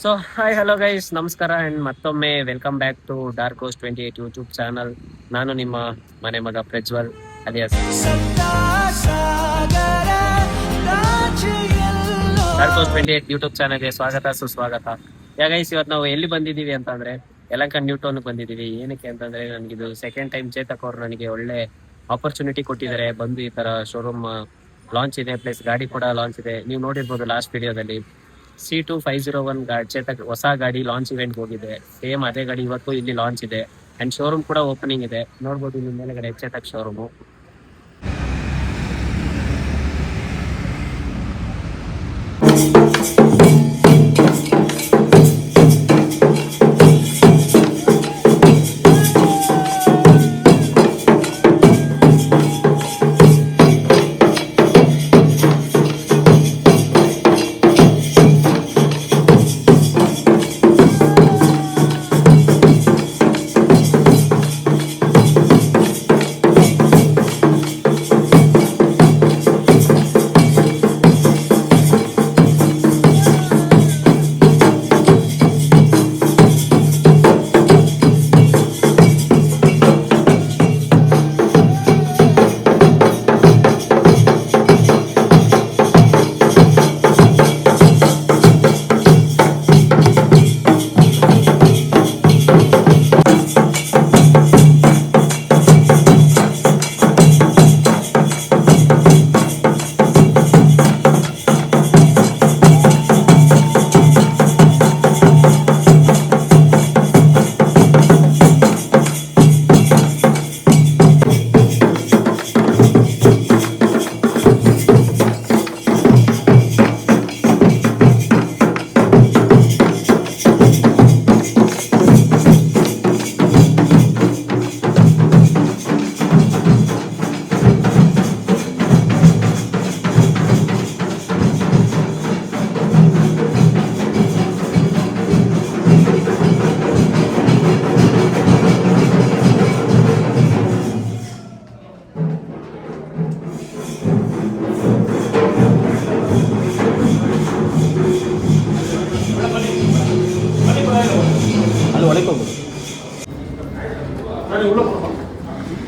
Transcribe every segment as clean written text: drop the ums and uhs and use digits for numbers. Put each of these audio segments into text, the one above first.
So hi hello guys, ನಮಸ್ಕಾರ and ಮತ್ತೊಮ್ಮೆ welcome back to dark host 28 YouTube channel. ನಾನು ನಿಮ್ಮ ಮನೆ ಮಗ Prajwal alias dark host 28 YouTube ಚಾನಲ್ಗೆ ಸ್ವಾಗತ ಸುಸ್ವಾಗತ. ಗೈಸ್, ಇವತ್ತು ನಾವು ಎಲ್ಲಿ ಬಂದಿದ್ದೀವಿ ಅಂತಂದ್ರೆ ಯಲಹಂಕ ನ್ಯೂ ಟೌನ್ ಬಂದಿದ್ದೀವಿ. ಏನಕ್ಕೆ ಅಂತಂದ್ರೆ ನನಗಿದು ಸೆಕೆಂಡ್ ಟೈಮ್ ಚೇತಕ್ ಅವರು ನನಗೆ ಒಳ್ಳೆ ಆಪರ್ಚುನಿಟಿ ಕೊಟ್ಟಿದ್ದಾರೆ. ಬಂದು ಈ ತರ ಶೋರೂಮ್ ಲಾಂಚ್ ಇದೆ, ಪ್ಲಸ್ ಗಾಡಿ ಕೂಡ ಲಾಂಚ್ ಇದೆ. ನೀವು ನೋಡಿರ್ಬೋದು ಲಾಸ್ಟ್ ವಿಡಿಯೋದಲ್ಲಿ C2501 ಚೇತಕ್ ಹೊಸ ಗಾಡಿ ಲಾಂಚ್ ಇವೆಂಟ್ ಹೋಗಿದೆ. ಸೇಮ್ ಅದೇ ಗಾಡಿ ಇವತ್ತು ಇಲ್ಲಿ ಲಾಂಚ್ ಇದೆ ಅಂಡ್ ಶೋರೂಮ್ ಕೂಡ ಓಪನಿಂಗ್ ಇದೆ. ನೋಡ್ಬೋದು ಇಲ್ಲಿ ಮೇಲೆಗಡೆ ಚೇತಕ್ ಶೋರೂಮು.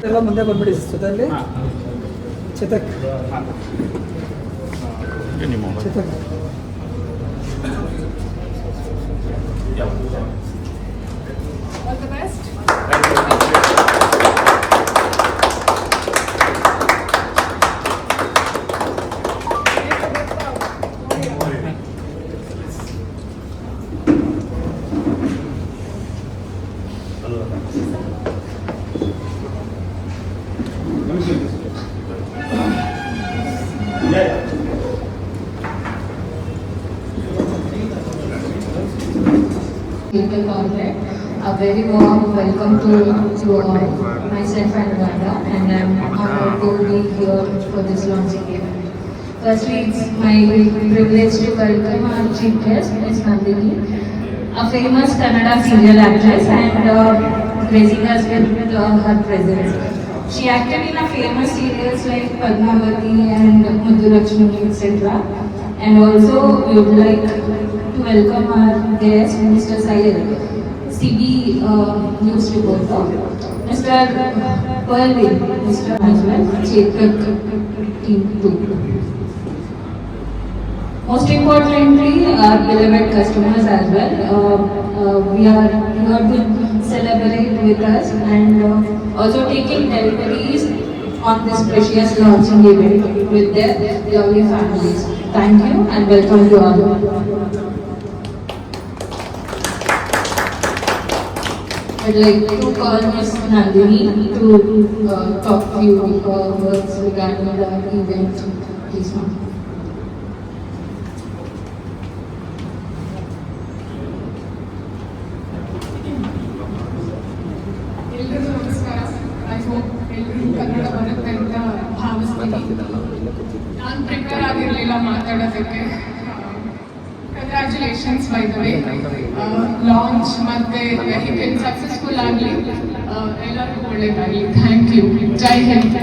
ಎಲ್ಲ ಮುಂದೆ ಬಂದ್ಬಿಡಿ ಜೊತೆಯಲ್ಲಿ Chetak Chetak All the best. People out there, a very warm welcome to myself and Wanda, and I'm honored to be here for this launching event. Firstly, it's my privilege to welcome our chief guest, Ms. Nandini, a famous Kannada serial actress, and gracing us with her presence. She acted in a famous serials like Padmavati and Muddu Lakshmi, etc. And also, we would like to welcome our guest, Mr. Sayed, CB News reporter, Mr. Perlin, Mr. as well, Chetak team 2. Most importantly, our beloved customers as well. We are here to celebrate with us and also taking deliveries on this precious launching event with their lovely families. Thank you and welcome to all. I'd like to call Ms. Nandini to talk few words regarding the event. Please, ma'am. ಎಲ್ರಿಗೂ ನಮಸ್ಕಾರ. I hope ಎಲ್ಲರೂ ಕನ್ನಡ ಬರುತ್ತೆ ಅಂತ ಭಾವಿಸ್ತೀನಿ. ನಾನು prepare ಆಗಿರಲಿಲ್ಲ ಮಾತಾಡೋದಕ್ಕೆ. Congratulations by the way. Launch ಮತ್ತೆ ವೆಹಿಕಲ್ ಸಕ್ಸಸ್ಫುಲ್ ಆಗಲಿ, ಎಲ್ಲರಿಗೂ ಒಳ್ಳೆಯದಾಗಲಿ. Thank you. ಜೈ ಹಿಂದ್.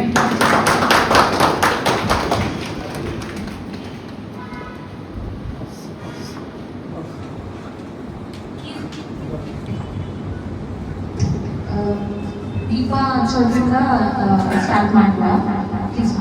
ದೀಪ ಹಚ್ಚೋದ್ರಿಂದ ಸ್ಟಾರ್ಟ್ ಮಾಡುವ ಪ್ಲೀಸ್.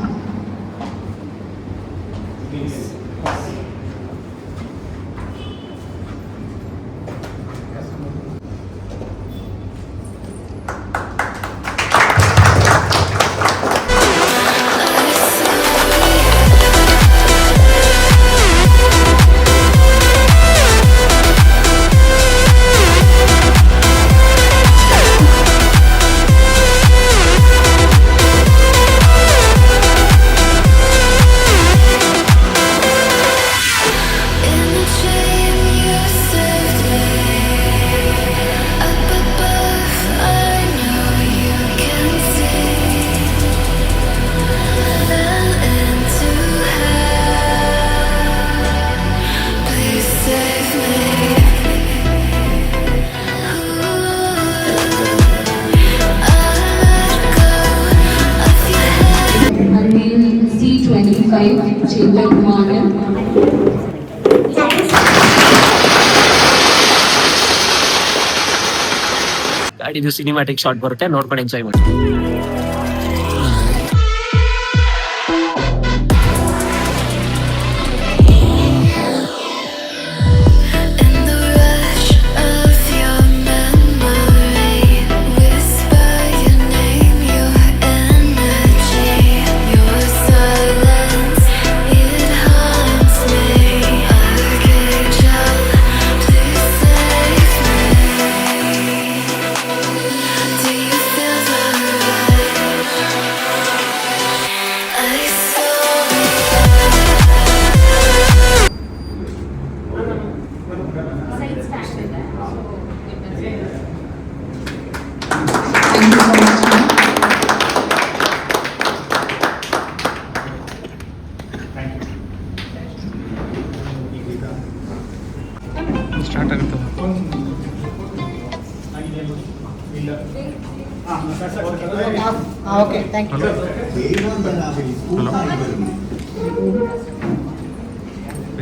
C25 Chetak Manan. ಗಾಡಿದು ಸಿನಿಮ್ಯಾಟಿಕ್ ಶಾಟ್ ಬರುತ್ತೆ, ನೋಡ್ಕೊಂಡು ಎಂಜಾಯ್ ಮಾಡಿ. Thank you so much, ma'am. Start ಆಗುತ್ತೆ. Okay thank you. ಹಲೋ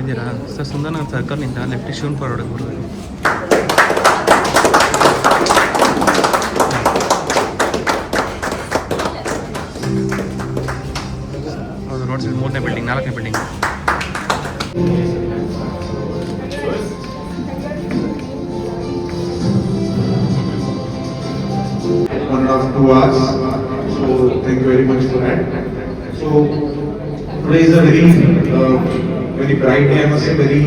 ಇದ್ದೀರಾ ಸರ್? ಸುಂದರನಗರ ಸರ್ಕಲ್ನಿಂದ ಲೆಫ್ಟ್ ಶಿವನ್ ಫಾರ್ವರ್ಡ್ಗೆ ಬರಬೇಕು. ಹೌದು, ರೋಡ್ ಸೈಡ್ 3ನೇ ಬಿಲ್ಡಿಂಗ್, 4ನೇ building. One or 2 hours. So thank you very much for that. So today is a very bright day. I must say very.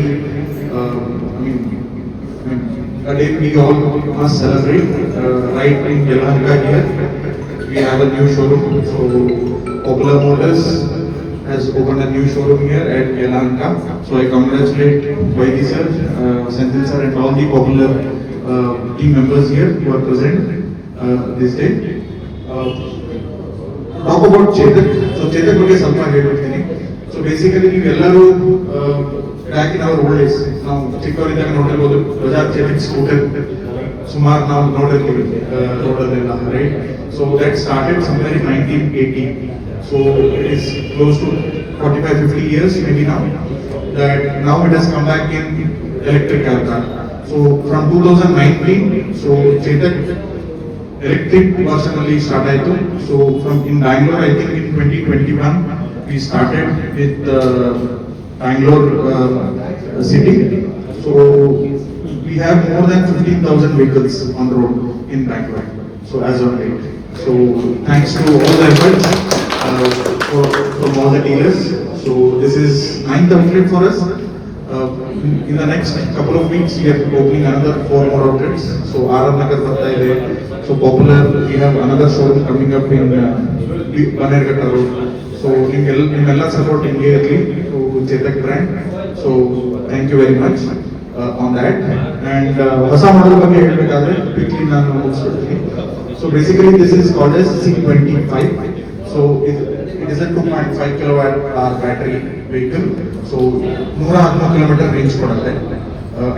I mean, a day we all must celebrate. Right in Yelahanka here, we have a new showroom. So Popular Motors has opened a new showroom here at Yelahanka. So I congratulate Vaidi sir, Senthil sir, and all the Popular team members here who are present this day. Talk about Chetak. So Chetak ಬಗ್ಗೆ ಸ್ವಲ್ಪ ಹೇಳ್ಬಿಡ್ತೀನಿ. So basically ನೀವೆಲ್ಲರೂ back in our old days, ನಾವು ಚಿಕ್ಕವರಿದ್ದಾಗ ನೋಡಿರ್ಬೋದು Bajaj Chetak scooter ಸುಮಾರು ನಾವು ನೋಡಿರ್ತೀವಿ ರೋಡಲ್ಲೆಲ್ಲ, right? So that started somewhere in 1980. So it is close to 45-50 years maybe now. That now it has come back in electric car. So from 2019, so Chetak electric version only start ಆಯಿತು. So from in Bangalore, I think in 2021 we started with Bangalore city. So we have more than 15,000 vehicles on the road in Bangalore. So as of late. So thanks to all the efforts from all the dealers. So this is 9th outlet for us. In the next couple of weeks, we are opening another 4 more outlets. So R.R. Nagar ಬರ್ತಾ ಇದೆ. So Popular, we have another showroom coming up in Banerghatta Road. So ನಿಮ್ಮೆಲ್ಲ support ಹಿಂಗೆ ಇರಲಿ to Chetak brand. So thank you very much on that. And ಹೊಸ model ಬಗ್ಗೆ ಹೇಳಬೇಕಾದ್ರೆ quickly ನಾನು ಮುಗಿಸ್ಬಿಡ್ತೀನಿ. So basically this is called as C25. So it is a 2.5 kilowatt hour battery vehicle. So 113 kilometer range ಕೊಡುತ್ತೆ,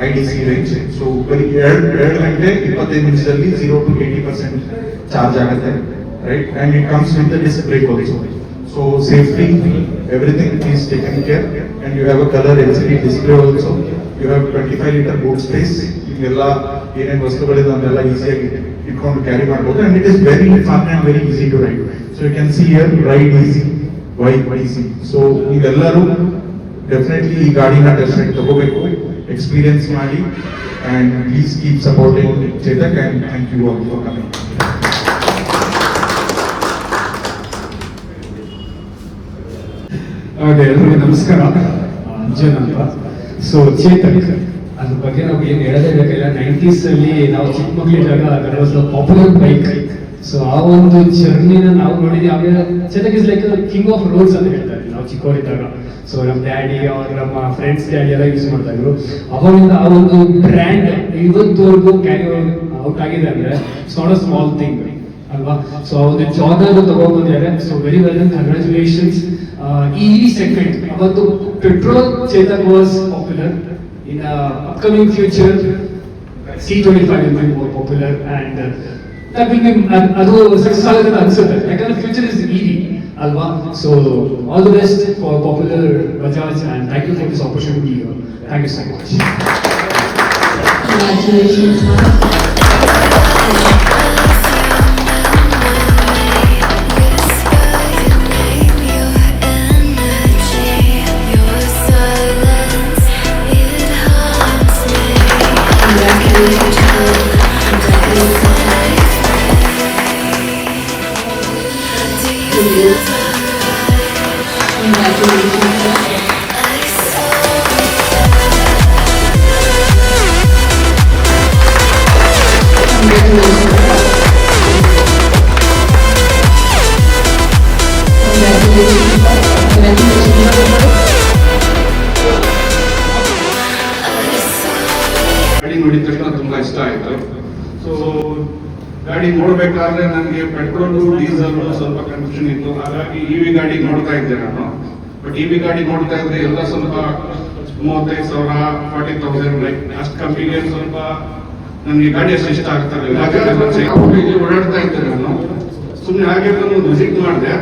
IDC range. So ಬರೀ 2 ಗಂಟೆ 25 ನಿಮಿಷದಲ್ಲಿ 0 to 80% charge ಆಗುತ್ತೆ, right? And it comes with the disc brake also. So safety, everything is taken care, and you have a color LCD display also. You have 25-liter boot space. ಇದೆಲ್ಲ ಏನೇನು ವಸ್ತುಗಳಿದೆ ಅದೆಲ್ಲ ಈಸಿಯಾಗಿ ಇಟ್ಕೊಂಡು carry ಮಾಡ್ಬೋದು. And it is very fun and very easy to ride. So you can see here ride easy, wide easy. So ನೀವೆಲ್ಲರೂ definitely ಈ ಗಾಡಿನ test ride ತಗೋಬೇಕು, ಎಕ್ಸ್ಪೀರಿಯನ್ಸ್ ಮಾಡಿ. And please keep supporting Chetak and thank you all for coming. ಎಲ್ಲರಿಗೂ ನಮಸ್ಕಾರ. ಅಂಜನ್ ಅಂತ. So Chetak ಅದ್ರ ಬಗ್ಗೆ ನಾವು ಏನು ಹೇಳದೇ ಬೇಕಿಲ್ಲ. 90s ಅಲ್ಲಿ ನಾವು ಚಿಕ್ಕ ಮಕ್ಕಳಿದ್ದಾಗ that was the popular bike. So ಆ ಒಂದು ಜರ್ನಿನ ನಾವು ನೋಡಿದ್ವಿ. ಆಮೇಲೆ Chetak is like king of roads ಅಂತ ಹೇಳ್ತಾರೆ ನಾವು ಚಿಕ್ಕವರಿದ್ದಾಗ. ಸೊ ನಮ್ಮ ಡ್ಯಾಡಿ ಅವ್ರ ನಮ್ಮ ಫ್ರೆಂಡ್ಸ್ ಡ್ಯಾಡಿ ಎಲ್ಲ ಯೂಸ್ ಮಾಡ್ತಾ ಇದ್ರು. ಅವಾಗಿಂದ ಆ ಒಂದು ಬ್ರ್ಯಾಂಡ್ ಇವತ್ತುವರೆಗೂ ಕ್ಯಾರಿ ಔಟ್ ಆಗಿದೆ ಅಂದ್ರೆ it's not a small thing ಅಲ್ವಾ. ಸೊ ಆ ಒಂದು ಜಾಗರ್ ತಗೊಂಡ್ಬಂದಿದ್ದಾರೆ. So very well and congratulations. ಈ ಸೆಗ್ಮೆಂಟ್ ಅವತ್ತು petrol Chetak was popular. In upcoming future C25 will be more popular and that will be ಅದು ಸಕ್ಸಸ್ ಆಗುತ್ತೆ ಅಂತ ಅನ್ಸುತ್ತೆ. ಯಾಕಂದ್ರೆ ಫ್ಯೂಚರ್ ಇಸ್ EV ಅಲ್ವಾ. So all the best for popular Bajaj and thank you for this opportunity. Thank you so much. Congratulations, ಗಾಡಿ ನೋಡಿದ ತಕ್ಷಣ ತುಂಬಾ ಇಷ್ಟ ಆಯ್ತು. ಸೊ ಗಾಡಿ ನೋಡ್ಬೇಕಾದ್ರೆ ನನಗೆ ಪೆಟ್ರೋಲ್ ಡೀಸೆಲ್ ಸ್ವಲ್ಪ ಕನ್ಫ್ಯೂಷನ್ ಇತ್ತು. ಹಾಗಾಗಿ EV ಗಾಡಿ ನೋಡ್ತಾ ಇದ್ದೆ ನಾನು. ಬಟ್ EV ಗಾಡಿ ನೋಡ್ತಾ ಇದ್ರೆ ಎಲ್ಲ ಸ್ವಲ್ಪ 35,000 40,000 ಲೈಕ್ ಅಷ್ಟು ಕಮ್ಮಿಗೆ ಸ್ವಲ್ಪ ನನಗೆ ಗಾಡಿ ಅಷ್ಟು ಇಷ್ಟ ಆಗ್ತಾರೆ. ಓಡಾಡ್ತಾ ಇದ್ದೆ ನಾನು. ಸುಮ್ಮನೆ ಹಾಗೆ ನಾನು ವಿಸಿಟ್ ಮಾಡಿದೆ.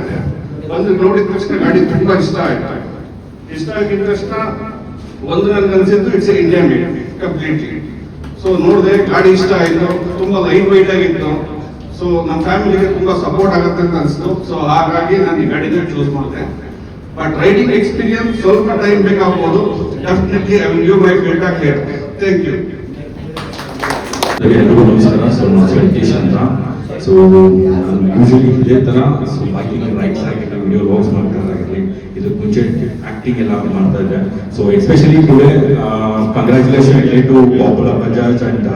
ಬಂದು ನೋಡಿದ ತಕ್ಷಣ ಗಾಡಿ ತುಂಬಾ ಇಷ್ಟ ಆಯ್ತು. ಇಷ್ಟ ಆಗಿದ ತಕ್ಷಣ ಒಂದು ನನ್ಗೆ ಅನ್ಸಿದ್ದು it's India made completely. So ನೋಡಿದೆ, ಗಾಡಿ ಇಷ್ಟ ಆಯಿತು, ತುಂಬಾ ಲೈಟ್ ವೈಟ್ ಆಗಿತ್ತು. ಸೊ ನಮ್ಮ ಫ್ಯಾಮಿಲಿಗೆ ತುಂಬಾ ಸಪೋರ್ಟ್ ಆಗುತ್ತೆ ಅಂತ ಅನಿಸ್ತು. ಸೊ ಹಾಗಾಗಿ ನಾನು ಈ ಗಾಡಿನ ಚೂಸ್ ಮಾಡಿದೆ. ಬಟ್ ರೈಡಿಂಗ್ ಎಕ್ಸ್ಪೀರಿಯನ್ಸ್ ಸ್ವಲ್ಪ ಟೈಮ್ ಬೇಕಾಗ್ಬೋದು. Definitely I will give my feedback here. Thank you. ಎಲ್ಲರಿಗೂ ನಮಸ್ಕಾರ. ಸೊ ನಾನು ವೆಂಕಟೇಶ್ ಅಂತ. ಸೊ ಯೂಶಲಿ ಇದೇ ಥರ ಸೊ ಬೈಕಿಂಗ್ ರೈಡ್ಸ್ ಆಗಿರಲಿ, ವಿಡಿಯೋ ವ್ಲಾಗ್ಸ್ ಮಾಡ್ಕೊಳ್ಳೋದಾಗಿರಲಿ, ಇದಕ್ಕೆ ಮುಂಚೆ ಆಕ್ಟಿಂಗ್ ಎಲ್ಲ ಮಾಡ್ತಾ ಇದ್ದೆ. So especially today congratulation to popular Bajaj and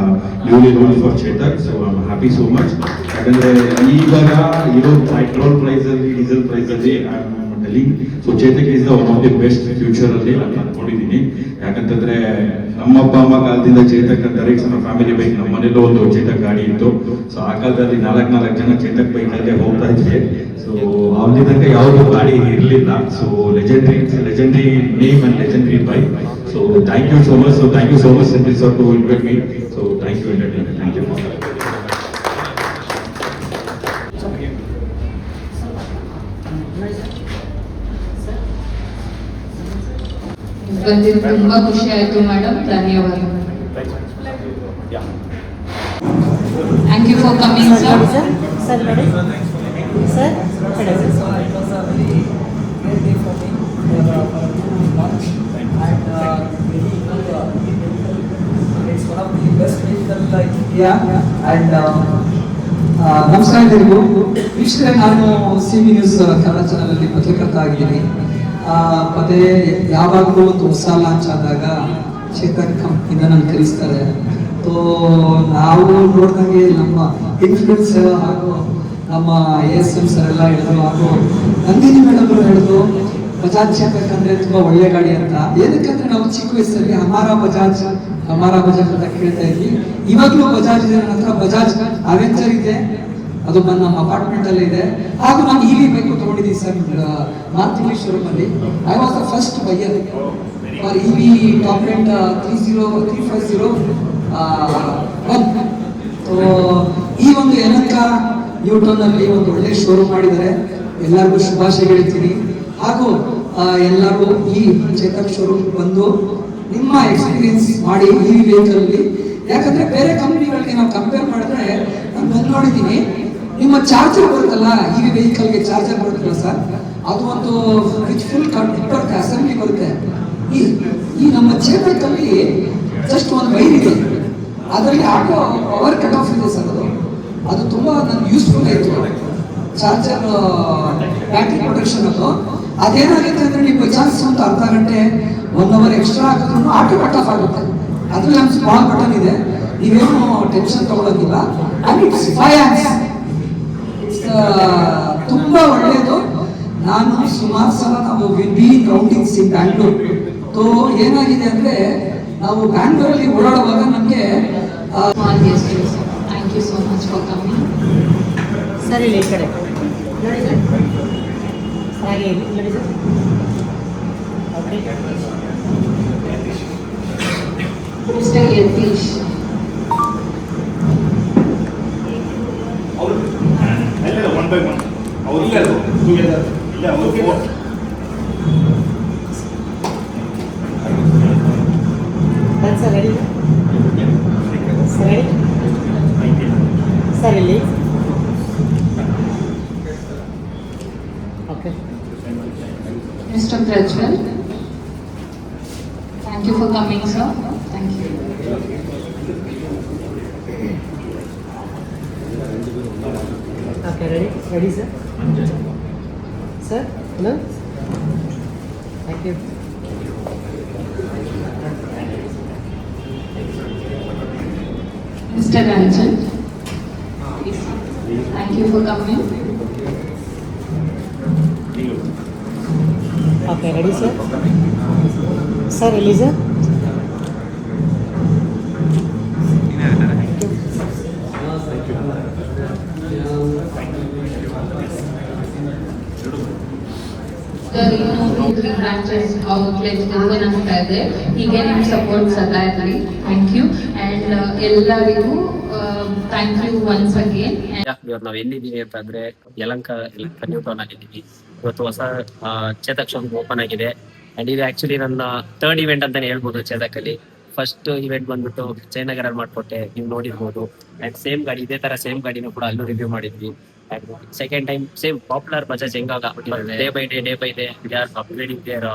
newly roll for Chetak. So I am happy so much. ಯಾಕಂದರೆ ಇವಾಗ ಇರೋ ಪೆಟ್ರೋಲ್ ಪ್ರೈಸಲ್ಲಿ, ಡೀಸೆಲ್ ಪ್ರೈಸಲ್ಲಿ so Chetak is the one of the best future ಅಲ್ಲಿ ನಾನು ಅನ್ಕೊಂಡಿದ್ದೀನಿ. ಯಾಕಂತಂದ್ರೆ ನಮ್ಮ ಅಪ್ಪ ಅಮ್ಮ ಕಾಲದಿಂದ ಚೇತಕ್ ಡೈರೆಕ್ಟ್ ನಮ್ಮ ಫ್ಯಾಮಿಲಿ ಬೈಕ್, ನಮ್ಮ ಮನೇಲೂ ಒಂದು ಚೇತಕ್ ಗಾಡಿ ಇತ್ತು. ಸೊ ಆ ಕಾಲದಲ್ಲಿ 4 ಜನ ಚೇತಕ್ ಬೈಕ್ ಅಲ್ಲೇ ಹೋಗ್ತಾ ಇದ್ವಿ. ಸೊ ಅವ್ರ ತನಕ ಯಾವುದು ಗಾಡಿ ಇರಲಿಲ್ಲ. So legendary name and legendary bike. So thank you so much. So thank you so much simple sir to invite me. So thank you entertainment. Thank you. ಬಂದಿದ್ದು ತುಂಬಾ ಖುಷಿ ಆಯ್ತು ಮೇಡಮ್. ಧನ್ಯವಾದ. Thank you for coming sir. Sir ನೋಡಿ sir ನಮಸ್ಕಾರ ಎಲ್ಲರಿಗೂ. ವೀಕ್ಷಕರೇ, ನಾನು CB ನ್ಯೂಸ್ ಕನ್ನಡ ಚಾನಲಲ್ಲಿ ಪತ್ರಕರ್ತ ಆಗಿದ್ದೀನಿ. ಮತ್ತೆ ಯಾವಾಗಲೂ ಒಂದು ಹೊಸ ಲಾಂಚ್ ಆದಾಗ ಚೇತಕ್ ಕಂಪ್ನಿಯಿಂದ ನಾನು ಕರೆಸ್ತಾರೆ. ಸೊ ನಾವು ನೋಡಿದಂಗೆ ನಮ್ಮ ಇನ್ಫ್ಲೂಯೆನ್ಸರ್ ಹಾಗೂ ನಮ್ಮ ASM ಸರ್ ಎಲ್ಲ ಹೇಳಿದ್ರು, ಹಾಗೂ ನಂದಿನಿ ಮೇಡಮ್ ಅವರು ಹೇಳಿದ್ರು ಬಜಾಜ್ ಚೇತಕ್ ಅಂದ್ರೆ ತುಂಬಾ ಒಳ್ಳೆ ಗಾಡಿ ಅಂತ. ಏನಕ್ಕಂದ್ರೆ ನಾವು ಚಿಕ್ಕ ವಯಸ್ಸಲ್ಲಿ ಹಮಾರ ಬಜಾಜ್ ಅಂತ ಕೇಳ್ತಾ ಇದ್ವಿ. ಇವಾಗಲೂ ಬಜಾಜ್ ಇದೆ ನನ್ನ ಹತ್ರ. ಬಜಾಜ್ ಅವೆಂಚರ್ ಇದೆ, ಅದು ನಮ್ಮ ಅಪಾರ್ಟ್ಮೆಂಟ್ ಅಲ್ಲಿ ಇದೆ. ಹಾಗೂ ನಾನು EV ಬೈಕ್ ತಗೊಂಡಿದ್ದೀನಿ ಸರ್ ನಾರ್ತ್ ಇಂಗ್ಲಿಷ್ ಶೋರೂಮ್ ಅಲ್ಲಿ. I was the first buyer for EV top end 30501. So ಈ ಒಂದು ಯನಕ ನ್ಯೂಟನ್ ಅಲ್ಲಿ ಒಂದು ಒಳ್ಳೆ ಶೋರೂಮ್ ಮಾಡಿದ್ದಾರೆ. ಎಲ್ಲರಿಗೂ ಶುಭಾಶಯ ಹೇಳ್ತೀನಿ. ಹಾಗೂ ಎಲ್ಲರೂ ಈ ಚೇತಕ್ ಶೋರೂಮ್ ಬಂದು ನಿಮ್ಮ ಎಕ್ಸ್ಪೀರಿಯನ್ಸ್ ಮಾಡಿ EV ವೆಹಿಕಲ್ ಅಲ್ಲಿ. ಯಾಕಂದ್ರೆ ಬೇರೆ ಕಂಪನಿಗಳ ಕಂಪೇರ್ ಮಾಡಿದ್ರೆ ನಾನು ಬಂದು ನೋಡಿದ್ದೀನಿ, ನಿಮ್ಮ ಚಾರ್ಜರ್ ಬರುತ್ತಲ್ಲ, ಈ ವೆಹಿಕಲ್ಗೆ ಚಾರ್ಜರ್ ಬರುತ್ತಲ್ಲ ಸರ್, ಅದು ಒಂದು ಫುಲ್ ನೆಟ್ವರ್ಕ್ ಅಸೆಂಬ್ಲಿ ಬರುತ್ತೆ. ಈ ನಮ್ಮ ಚೇತಕಲ್ಲಿ ಜಸ್ಟ್ ಒಂದು ವೈರ್ ಇದೆ, ಅದರಲ್ಲಿ ಆಟೋ ಪವರ್ ಕಟ್ ಆಫ್ ಇದೆ ಸರ್. ಅದು ತುಂಬ ನನಗೆ ಯೂಸ್ಫುಲ್ ಆಯಿತು. ಚಾರ್ಜರ್ ಬ್ಯಾಟ್ರಿ ಪ್ರೊಟೆಕ್ಷನ್ ಅದೇನಾಗುತ್ತೆ ಅಂದರೆ ನೀವು ಚಾರ್ಜ್ ಒಂದು ಅರ್ಧ ಗಂಟೆ 1 ಅವರ್ ಎಕ್ಸ್ಟ್ರಾ ಹಾಕಿದ್ರು ಆಟೋ ಕಟ್ ಆಫ್ ಆಗುತ್ತೆ. ಅದ್ರಲ್ಲಿ ಒಂದು ಸ್ಮಾಲ್ ಬಟನ್ ಇದೆ, ನೀವೇನು ಟೆನ್ಷನ್ ತಗೊಳ್ಳೋದಿಲ್ಲ. And it's 5 amps. ಇಟ್ಸ್ ತುಂಬ ಒಳ್ಳೆಯದು. ನಾನು ಸುಮಾರು ಸಲ ನಾವು ರೌಂಡಿಂಗ್ಸ್ ಇನ್ ಬ್ಯಾಂಗ್ಳೂರ್. ಸೊ ಏನಾಗಿದೆ ಅಂದರೆ ನಾವು ಬ್ಯಾಂಗ್ಳೂರಲ್ಲಿ ಓಡಾಡುವಾಗ ನಮಗೆ Thank you so much for coming. Sir ಇಲ್ಲಿ ಈ ಕಡೆ ನೋಡಿ ಸರ್, ಹಾಗೆ ಇಲ್ಲಿ ನೋಡಿ sir. Okay, Mr. Yatish. Sir ready sir, ready sir ಇಲ್ಲಿ. Okay, Mr. Prajwal. Thank you for coming, sir. Thank you. Okay, ready sir. Sir hello, thank you. Mr. Ranjan. Thank you for coming. Okay, ready sir. Sir ಇಲ್ಲಿ sir. The 3 branches outlets open ಆಗ್ತಾ ಇದೆ. ಹೀಗೆ ನಿಮ್ಮ support ಸದಾ ಇರಲಿ. Thank you. And ಎಲ್ಲರಿಗೂ thank you once again. ಇವತ್ತು ನಾವು ಎಲ್ಲಿದ್ದೀವಿ ಅಂತಂದ್ರೆ ಯಲಹಂಕ ನ್ಯೂ ಟೌನ್ ಆಗಿದ್ದೀವಿ. ಇವತ್ತು ಹೊಸ ಚೇತಕ್ ಶೋರೂಮ್ ಓಪನ್ ಆಗಿದೆ. ಅಂಡ್ ಇದು ಆಕ್ಚುಲಿ ನನ್ನ 3rd ಇವೆಂಟ್ ಅಂತಾನೆ ಹೇಳ್ಬೋದು ಚೇತಕ್ ಅಲ್ಲಿ. ಫಸ್ಟ್ ಇವೆಂಟ್ ಬಂದ್ಬಿಟ್ಟು ಜಯನಗರ ಮಾಡ್ಕೊಟ್ಟೆ, ನೀವು ನೋಡಿರ್ಬೋದು. ಅಂಡ್ ಸೇಮ್ ಗಾಡಿ, ಇದೇ ತರ ಸೇಮ್ ಗಾಡಿನೂ ಕೂಡ ಅಲ್ಲೂ ರಿವ್ಯೂ ಮಾಡಿದ್ವಿ. And second time same popular Bajaj ಹೆಂಗಾಗ day by day they are upgrading their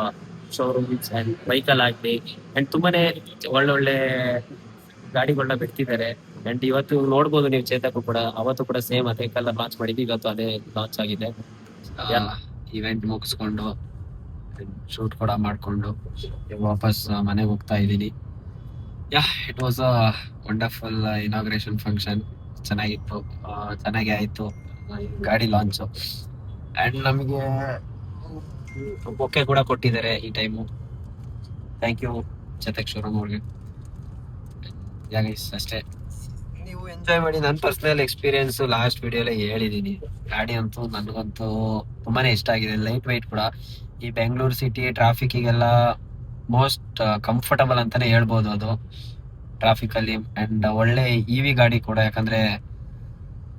showrooms and vehicle ಆಗಲಿ. ಅಂಡ್ ತುಂಬಾನೇ ಒಳ್ಳೊಳ್ಳೆ ಗಾಡಿಗಳನ್ನ ಬಿಡ್ತಿದ್ದಾರೆ. ಅಂಡ್ ಇವತ್ತು ನೋಡ್ಬೋದು ನೀವು ಚೇತಕ್ ಕೂಡ, ಅವತ್ತು ಕೂಡ ಸೇಮ್ ಅದೇ ಕಲರ್ ಲಾಂಚ್ ಮಾಡಿದ್ವಿ, ಇವತ್ತು ಅದೇ ಲಾಂಚ್ ಆಗಿದೆ. ಇವೆಂಟ್ ಮುಗಿಸ್ಕೊಂಡು ಶೂಟ್ ಕೂಡ ಮಾಡ್ಕೊಂಡು ವಾಪಸ್ ಮನೆಗೆ ಹೋಗ್ತಾ ಇದ್ದೀನಿ. It was a wonderful inauguration function. ಚೆನ್ನಾಗಿತ್ತು, ಚೆನ್ನಾಗಿ ಆಯಿತು ಗಾಡಿ ಲಾಂಚು. ಆ್ಯಂಡ್ ನಮಗೆ ಬೊಕ್ಕೆ ಕೂಡ ಕೊಟ್ಟಿದ್ದಾರೆ ಈ time. Thank you Chetak showroom ಅವ್ರಿಗೆ. ಅಷ್ಟೇ, ನೀವು ಎಂಜಾಯ್ ಮಾಡಿ. ನನ್ನ ಪರ್ಸನಲ್ ಎಕ್ಸ್ಪೀರಿಯನ್ಸ್ ಲಾಸ್ಟ್ ವಿಡಿಯೋಲೆ ಹೇಳಿದ್ದೀನಿ. ಗಾಡಿ ಅಂತೂ ನನಗಂತೂ ತುಂಬಾನೇ ಇಷ್ಟ ಆಗಿದೆ. ಲೈಟ್ ವೆಯ್ಟ್ ಕೂಡ. ಈ ಬೆಂಗಳೂರು ಸಿಟಿ ಟ್ರಾಫಿಕ್ಗೆಲ್ಲ ಮೋಸ್ಟ್ ಕಂಫರ್ಟಬಲ್ ಅಂತಾನೆ ಹೇಳ್ಬೋದು ಅದು ಟ್ರಾಫಿಕ್ ಅಲ್ಲಿ. ಅಂಡ್ ಒಳ್ಳೆ ಇವಿ ಗಾಡಿ ಕೂಡ, ಯಾಕಂದ್ರೆ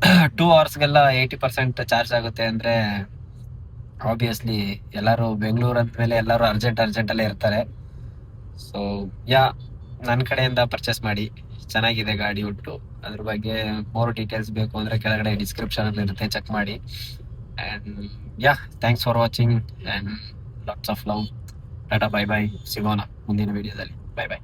2 ಅವರ್ಸ್ಗೆಲ್ಲ 80% ಚಾರ್ಜ್ ಆಗುತ್ತೆ ಅಂದ್ರೆ ಆಬ್ವಿಯಸ್ಲಿ ಎಲ್ಲರೂ ಬೆಂಗಳೂರು ಅಂದ್ಮೇಲೆ ಎಲ್ಲರೂ ಅರ್ಜೆಂಟ್ ಅಲ್ಲೇ ಇರ್ತಾರೆ. ಸೊ ನನ್ನ ಕಡೆಯಿಂದ ಪರ್ಚೇಸ್ ಮಾಡಿ. ಚೆನ್ನಾಗಿದೆ ಗಾಡಿ ಒಟ್ಟು. ಅದ್ರ ಬಗ್ಗೆ ಮೋರ್ ಡೀಟೇಲ್ಸ್ ಬೇಕು ಅಂದ್ರೆ ಕೆಳಗಡೆ ಡಿಸ್ಕ್ರಿಪ್ಷನ್ ಅಲ್ಲಿ ಇರುತ್ತೆ, ಚೆಕ್ ಮಾಡಿ. And thanks for watching and lots of love. Tata, bye bye. ಸಿಗೋಣ ಮುಂದಿನ ವಿಡಿಯೋದಲ್ಲಿ. Bye bye.